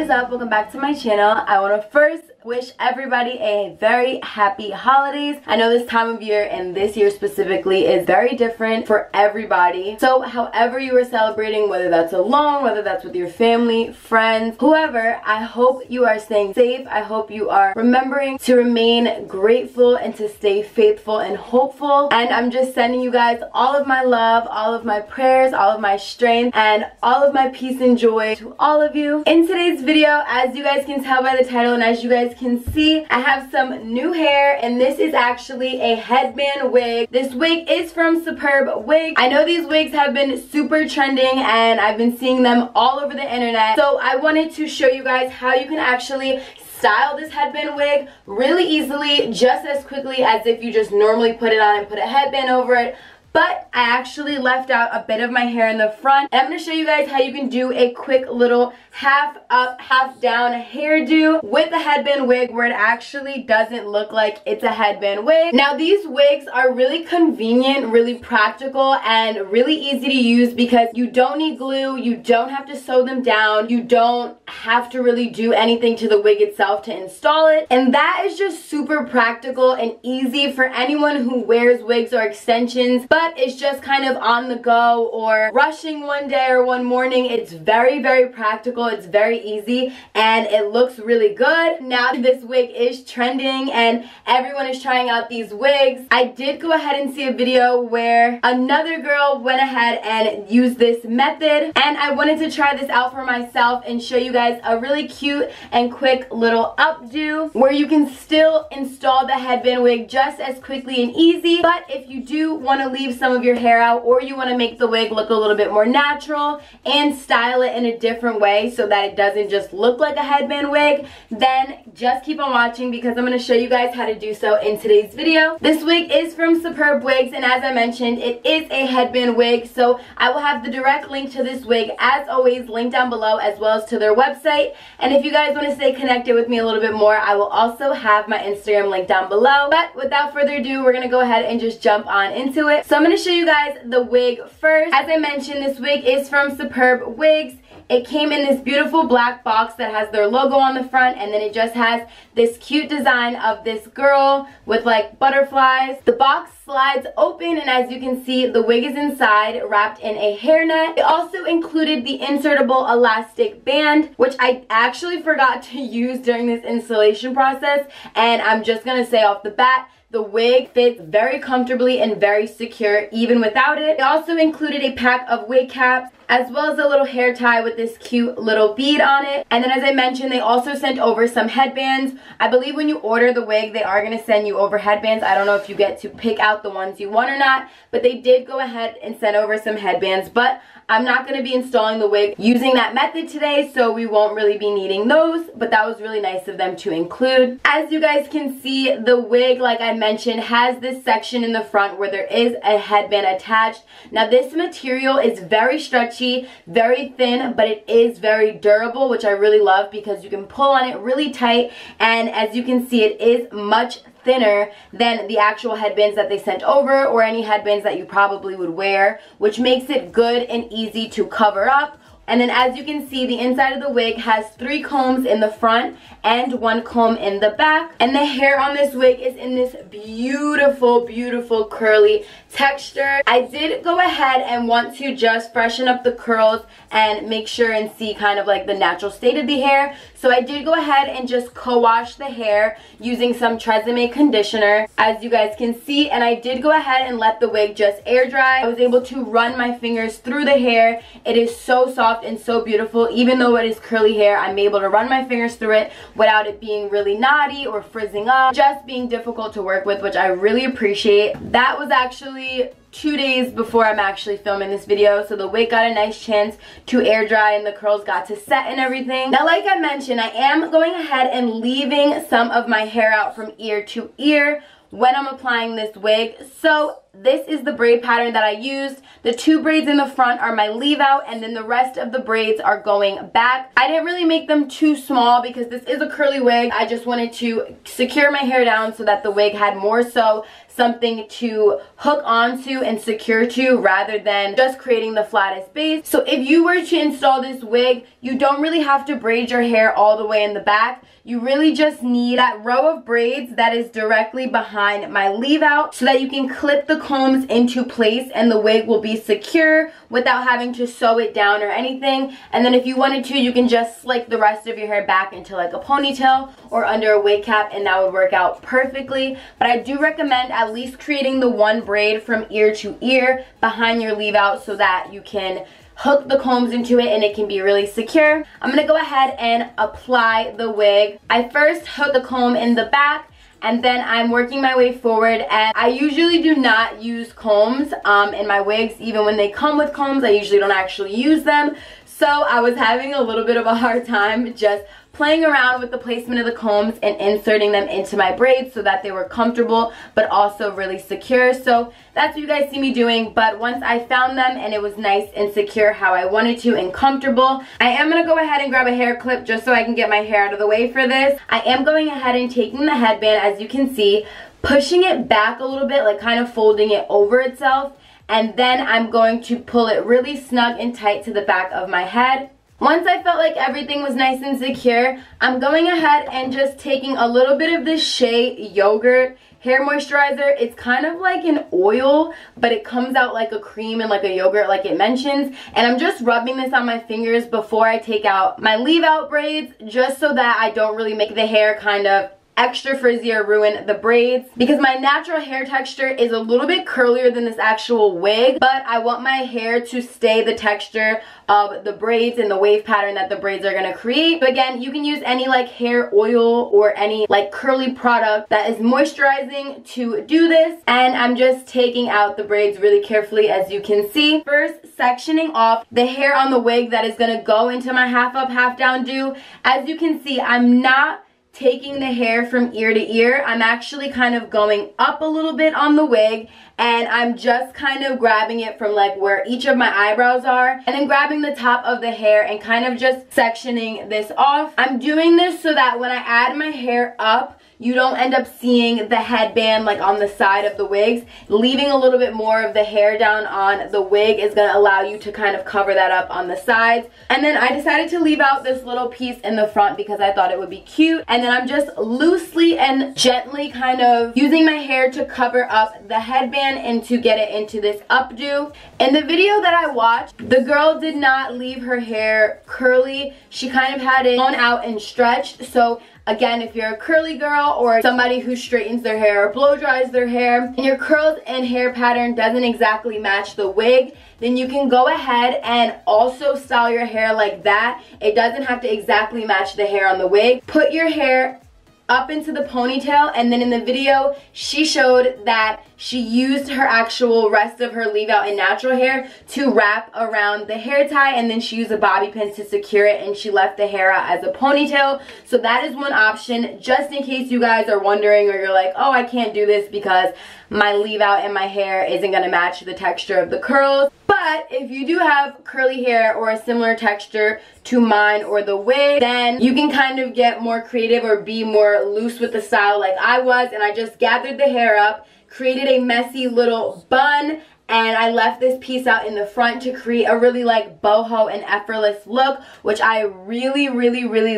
is up? Welcome back to my channel. I want to first wish everybody a very happy holidays. I know this time of year and this year specifically is very different for everybody. So however you are celebrating, whether that's alone, whether that's with your family, friends, whoever, I hope you are staying safe. I hope you are remembering to remain grateful and to stay faithful and hopeful. And I'm just sending you guys all of my love, all of my prayers, all of my strength, and all of my peace and joy to all of you. In today's video, as you guys can tell by the title and as you guys can see, I have some new hair, and this is actually a headband wig. This wig is from Superbwigs. I know these wigs have been super trending and I've been seeing them all over the internet, so I wanted to show you guys how you can actually style this headband wig really easily, just as quickly as if you just normally put it on and put a headband over it. But I actually left out a bit of my hair in the front. And I'm going to show you guys how you can do a quick little half up, half down hairdo with a headband wig where it actually doesn't look like it's a headband wig. Now these wigs are really convenient, really practical, and really easy to use because you don't need glue, you don't have to sew them down, you don't have to really do anything to the wig itself to install it. And that is just super practical and easy for anyone who wears wigs or extensions, but it's just kind of on the go or rushing one day or one morning. It's very, very practical. It's very easy and it looks really good. Now this wig is trending and everyone is trying out these wigs. I did go ahead and see a video where another girl went ahead and used this method, and I wanted to try this out for myself and show you guys a really cute and quick little updo where you can still install the headband wig just as quickly and easy. But if you do want to leave some of your hair out, or you want to make the wig look a little bit more natural and style it in a different way so that it doesn't just look like a headband wig, then just keep on watching because I'm going to show you guys how to do so in today's video. This wig is from Superbwigs, and as I mentioned, it is a headband wig, so I will have the direct link to this wig as always linked down below, as well as to their website. And if you guys want to stay connected with me a little bit more, I will also have my Instagram link down below. But without further ado, we're going to go ahead and just jump on into it. So I'm going to show you guys the wig first. As I mentioned, this wig is from Superbwigs. It came in this beautiful black box that has their logo on the front, and then it just has this cute design of this girl with like butterflies. The box slides open, and as you can see, the wig is inside wrapped in a hairnet. It also included the insertable elastic band, which I actually forgot to use during this installation process, and I'm just gonna say off the bat, the wig fits very comfortably and very secure even without it. It also included a pack of wig caps as well as a little hair tie with this cute little bead on it. And then as I mentioned, they also sent over some headbands. I believe when you order the wig, they are going to send you over headbands. I don't know if you get to pick out the ones you want or not, but they did go ahead and send over some headbands. But I'm not going to be installing the wig using that method today, so we won't really be needing those, but that was really nice of them to include. As you guys can see, the wig, like I mentioned, has this section in the front where there is a headband attached. Now this material is very stretchy, very thin, but it is very durable, which I really love because you can pull on it really tight, and as you can see, it is much thinner than the actual headbands that they sent over or any headbands that you probably would wear, which makes it good and easy to cover up. And then as you can see, the inside of the wig has 3 combs in the front and 1 comb in the back. And the hair on this wig is in this beautiful, beautiful curly texture. I did go ahead and want to just freshen up the curls and make sure and see kind of like the natural state of the hair. So I did go ahead and just co-wash the hair using some Tresemme conditioner, as you guys can see. And I did go ahead and let the wig just air dry. I was able to run my fingers through the hair. It is so soft and so beautiful. Even though it is curly hair, I'm able to run my fingers through it without it being really knotty or frizzing up, just being difficult to work with, which I really appreciate. That was actually 2 days before I'm actually filming this video, so the wig got a nice chance to air dry and the curls got to set and everything. Now, like I mentioned, I am going ahead and leaving some of my hair out from ear to ear when I'm applying this wig. So this is the braid pattern that I used. The 2 braids in the front are my leave out, and then the rest of the braids are going back. I didn't really make them too small because this is a curly wig. I just wanted to secure my hair down so that the wig had more so something to hook onto and secure to rather than just creating the flattest base. So if you were to install this wig, you don't really have to braid your hair all the way in the back. You really just need that row of braids that is directly behind my leave out so that you can clip the combs into place and the wig will be secure without having to sew it down or anything. And then if you wanted to, you can just slick the rest of your hair back into like a ponytail or under a wig cap, and that would work out perfectly. But I do recommend at least creating the one braid from ear to ear behind your leave out so that you can hook the combs into it and it can be really secure. I'm going to go ahead and apply the wig. I first hook the comb in the back and then I'm working my way forward, and I usually do not use combs in my wigs. Even when they come with combs, I usually don't actually use them. So I was having a little bit of a hard time just playing around with the placement of the combs and inserting them into my braids so that they were comfortable but also really secure. So that's what you guys see me doing, but once I found them and it was nice and secure how I wanted to and comfortable, I am going to go ahead and grab a hair clip just so I can get my hair out of the way for this. I am going ahead and taking the headband, as you can see, pushing it back a little bit, like kind of folding it over itself, and then I'm going to pull it really snug and tight to the back of my head. Once I felt like everything was nice and secure, I'm going ahead and just taking a little bit of this Shea Yogurt hair moisturizer. It's kind of like an oil, but it comes out like a cream and like a yogurt like it mentions. And I'm just rubbing this on my fingers before I take out my leave out braids, just so that I don't really make the hair kind of extra frizzy or ruin the braids, because my natural hair texture is a little bit curlier than this actual wig, but I want my hair to stay the texture of the braids and the wave pattern that the braids are going to create. So again, you can use any like hair oil or any like curly product that is moisturizing to do this. And I'm just taking out the braids really carefully, as you can see. First, sectioning off the hair on the wig that is going to go into my half up, half down do. As you can see, I'm not taking the hair from ear to ear. I'm actually kind of going up a little bit on the wig, and I'm just kind of grabbing it from like where each of my eyebrows are, and then grabbing the top of the hair and kind of just sectioning this off. I'm doing this so that when I add my hair up, you don't end up seeing the headband like on the side of the wigs. Leaving a little bit more of the hair down on the wig is going to allow you to kind of cover that up on the sides. And then I decided to leave out this little piece in the front because I thought it would be cute. And then I'm just loosely and gently kind of using my hair to cover up the headband and to get it into this updo. In the video that I watched, the girl did not leave her hair curly. She kind of had it blown out and stretched. So again, if you're a curly girl or somebody who straightens their hair or blow dries their hair and your curls and hair pattern doesn't exactly match the wig, then you can go ahead and also style your hair like that. It doesn't have to exactly match the hair on the wig. Put your hair up into the ponytail, and then in the video she showed that she used her actual rest of her leave out and natural hair to wrap around the hair tie, and then she used a bobby pin to secure it, and she left the hair out as a ponytail. So that is one option, just in case you guys are wondering or you're like, oh, I can't do this because my leave out and my hair isn't going to match the texture of the curls. But if you do have curly hair or a similar texture to mine or the wig, then you can kind of get more creative or be more loose with the style like I was. And I just gathered the hair up, created a messy little bun, and I left this piece out in the front to create a really like boho and effortless look, which I really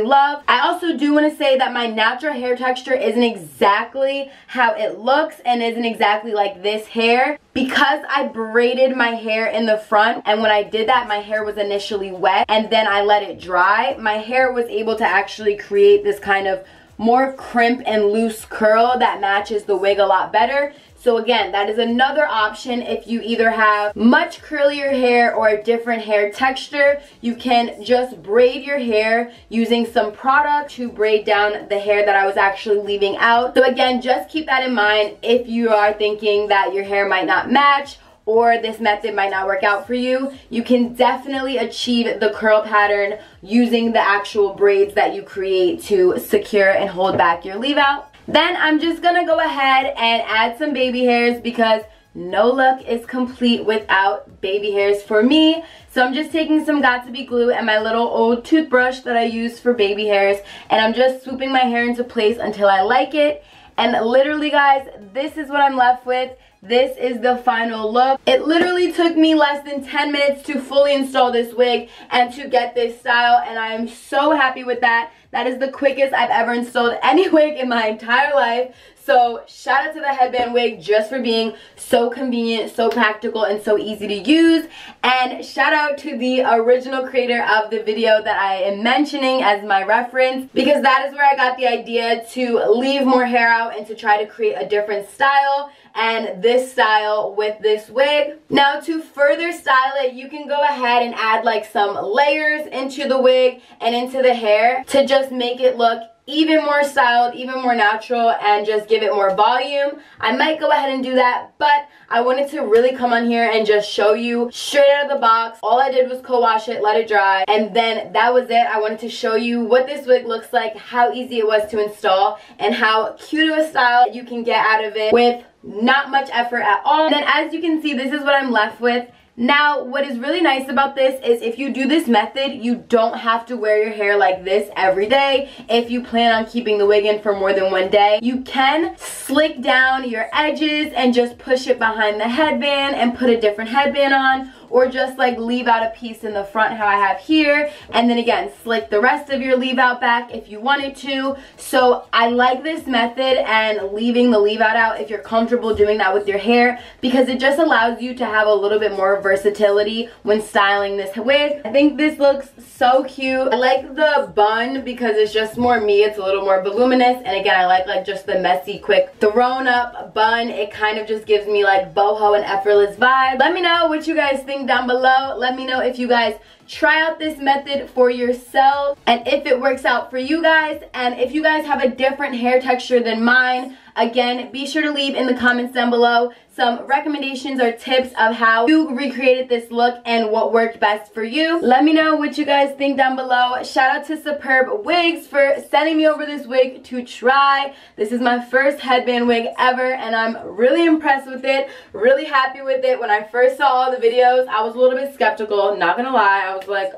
love. I also do want to say that my natural hair texture isn't exactly how it looks and isn't exactly like this hair, because I braided my hair in the front, and when I did that, my hair was initially wet and then I let it dry. My hair was able to actually create this kind of more crimp and loose curl that matches the wig a lot better. So again, that is another option. If you either have much curlier hair or a different hair texture, you can just braid your hair using some product to braid down the hair that I was actually leaving out. So again, just keep that in mind if you are thinking that your hair might not match or this method might not work out for you. You can definitely achieve the curl pattern using the actual braids that you create to secure and hold back your leave out. Then I'm just gonna go ahead and add some baby hairs, because no look is complete without baby hairs for me. So I'm just taking some Got2b glue and my little old toothbrush that I use for baby hairs, and I'm just swooping my hair into place until I like it. And literally guys, this is what I'm left with. This is the final look. It literally took me less than 10 minutes to fully install this wig and to get this style, and I am so happy with that. That is the quickest I've ever installed any wig in my entire life. So shout out to the headband wig just for being so convenient, so practical, and so easy to use. And shout out to the original creator of the video that I am mentioning as my reference, because that is where I got the idea to leave more hair out and to try to create a different style, and this style with this wig. Now to further style it, you can go ahead and add like some layers into the wig and into the hair to just make it look even more styled, even more natural, and just give it more volume. I might go ahead and do that, but I wanted to really come on here and just show you straight out of the box. All I did was co-wash it, let it dry, and then that was it. I wanted to show you what this wig looks like, how easy it was to install, and how cute of a style you can get out of it with not much effort at all. And then as you can see, this is what I'm left with. Now, what is really nice about this is if you do this method, you don't have to wear your hair like this every day. If you plan on keeping the wig in for more than one day, you can slick down your edges and just push it behind the headband and put a different headband on, or just like leave out a piece in the front how I have here, and then again slick the rest of your leave out back if you wanted to. So I like this method and leaving the leave out if you're comfortable doing that with your hair, because it just allows you to have a little bit more versatility when styling this wig. I think this looks so cute. I like the bun because it's just more me. It's a little more voluminous, and again I like just the messy quick thrown up bun. It kind of just gives me like boho and effortless vibe. Let me know what you guys think down below. Let me know if you guys try out this method for yourself and if it works out for you guys. And if you guys have a different hair texture than mine, again, be sure to leave in the comments down below some recommendations or tips of how you recreated this look and what worked best for you. Let me know what you guys think down below. Shout out to Superbwigs for sending me over this wig to try. This is my first headband wig ever, and I'm really impressed with it, really happy with it. When I first saw all the videos, I was a little bit skeptical, not gonna lie. I was like,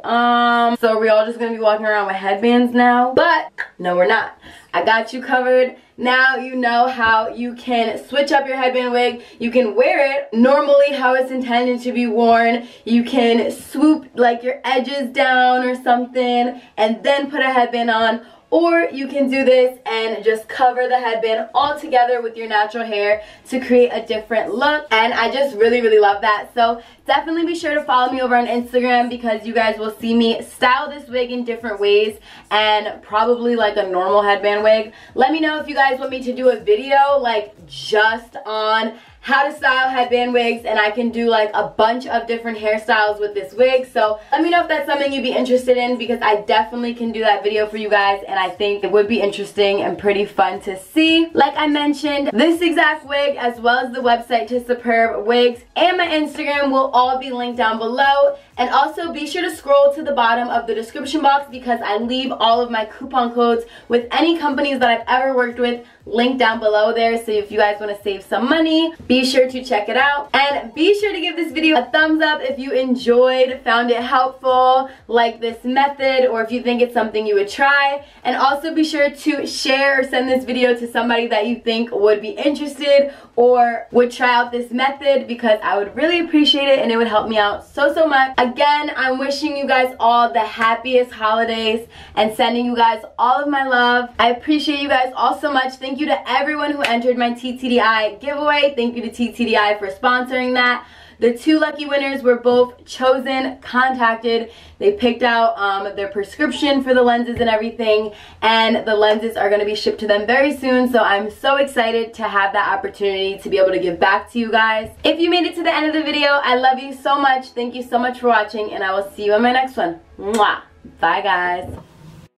so are we all just gonna be walking around with headbands now? But no, we're not. I got you covered. Now you know how you can switch up your headband wig. You can wear it normally how it's intended to be worn. You can swoop like your edges down or something and then put a headband on. Or you can do this and just cover the headband all together with your natural hair to create a different look. And I just really, really love that. So definitely be sure to follow me over on Instagram, because you guys will see me style this wig in different ways and probably like a normal headband wig. Let me know if you guys want me to do a video like just on how to style headband wigs, and I can do like a bunch of different hairstyles with this wig. So let me know if that's something you'd be interested in, because I definitely can do that video for you guys, and I think it would be interesting and pretty fun to see. Like I mentioned, this exact wig as well as the website to Superbwigs and my Instagram will all be linked down below. And also be sure to scroll to the bottom of the description box, because I leave all of my coupon codes with any companies that I've ever worked with linked down below there. So if you guys want to save some money, be sure to check it out. And be sure to give this video a thumbs up if you enjoyed, found it helpful, like this method, or if you think it's something you would try. And also be sure to share or send this video to somebody that you think would be interested or would try out this method, because I would really appreciate it and it would help me out so much. Again, I'm wishing you guys all the happiest holidays and sending you guys all of my love. I appreciate you guys all so much. Thank you to everyone who entered my TTDI giveaway. Thank you to TTDI for sponsoring that. The 2 lucky winners were both chosen, contacted. They picked out their prescription for the lenses and everything, and the lenses are going to be shipped to them very soon. So I'm so excited to have that opportunity to be able to give back to you guys. If you made it to the end of the video, I love you so much. Thank you so much for watching, and I will see you in my next one. Mwah! Bye, guys.